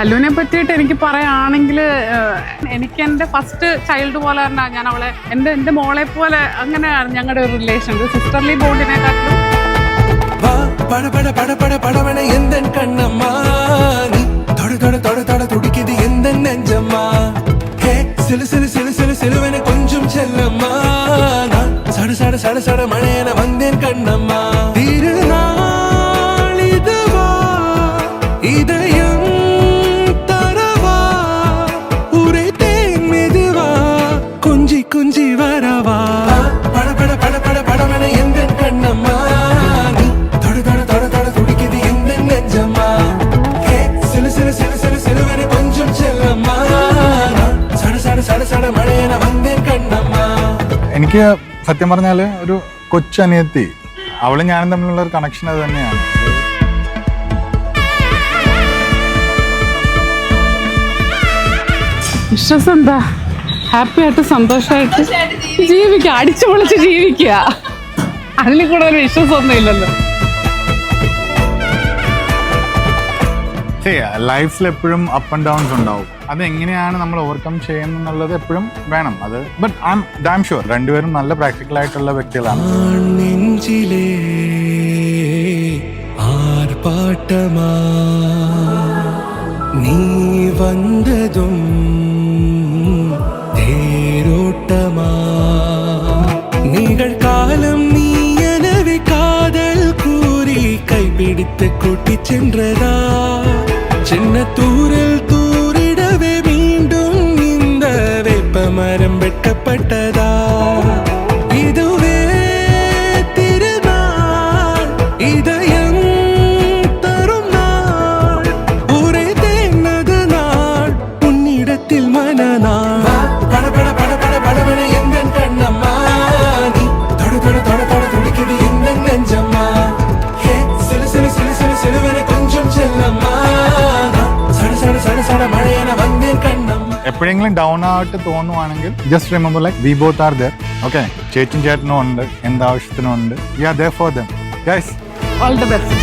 കല്ലുവിനെ പറ്റിയിട്ട് എനിക്ക് പറയുകയാണെങ്കിൽ എനിക്ക് എൻ്റെ ഫസ്റ്റ് ചൈൽഡ് പോലെ തന്നെ ഞാൻ അവളെ എൻ്റെ മോളെ പോലെ അങ്ങനെയാണ് ഞങ്ങളുടെ ഒരു റിലേഷൻ, സിസ്റ്റർലി ബോണ്ടിനെക്കാട്ടും. கொஞ்சம் செல்லம்மா சட சட சட சட மழையன வந்தேன் கண்ணம்மா திருநாள் இதுவா இதயம் தரவா உரைத்தேன் மெதுவா கொஞ்சி கொஞ்சி வரவா பட பட பட பட படவன எந்த கண்ணம்மா நீ தொட தொட தொட தொட துடிக்குது எந்த நெஞ்சம்மா சிலு சிலு சிலு சிலு சிலுவன கொஞ்சம் செல்லம்மா சட சட சட சட மழையன வந்தேன் கண்ணம்மா. എനിക്ക് സത്യം പറഞ്ഞാൽ ഒരു കൊച്ചനിയത്തി, അവളും ഞാനും തമ്മിലുള്ള ഒരു കണക്ഷൻ അത് തന്നെയാണ്. വിശ്വാസം എന്താ, ഹാപ്പി ആയിട്ട് സന്തോഷമായിട്ട് ജീവിക്കുക, അടിച്ചു പൊളിച്ച് ജീവിക്കുക. അതിൽ കൂടെ ഒരു വിശ്വാസമൊന്നും ഇല്ലല്ലോ. ലൈഫിൽ എപ്പോഴും അപ്പ് ആൻഡ് ഡൗൺസ് ഉണ്ടാവും. അത് എങ്ങനെയാണ് നമ്മൾ ഓവർകം ചെയ്യുന്നുള്ളത് എപ്പോഴും വേണം. അത് but I am damn sure രണ്ടുപേരും നല്ല പ്രാക്ടിക്കൽ ആയിട്ടുള്ള വ്യക്തികളാണ്. നെഞ്ചിലേ ആർപ്പാട്ടമാ നീ വന്നതും തേരോട്ടമാ നികൾക്കാലം നീ எனவே காதல் கூறி கைப்பிடித்து கூட்டிச் சென்றதா சின்ன தூரல் தூரிடவே மீண்டும் இந்த வேப்பமரம் வெட்டப்பட்டதா இதுவே திருநாள் இதயம் தரும் நாள் ஒரே தேனது நாள் உன்னிடத்தில் மனநாள் பட பட பட பட படவன எந்த கண்ணம்மா நீ தொட தொட தொட தொட துடிக்குது எந்த நெஞ்சம்மா சிலு சிலு சிலு சிலு சிலுவன கொஞ்சம் செல்லம்மா സട സട സട സട മഴയന വന്നേൻ കണ്ണമ്മ. എപ്പോഴെങ്കിലും ഡൗൺ ആയിട്ട് തോന്നുവാണെങ്കിൽ just remember like we both are there. Okay, ചേച്ചിയും ചേട്ടനും ഉണ്ട്, എന്താവശ്യത്തിനും ഉണ്ട്. We are there for them guys. All the best.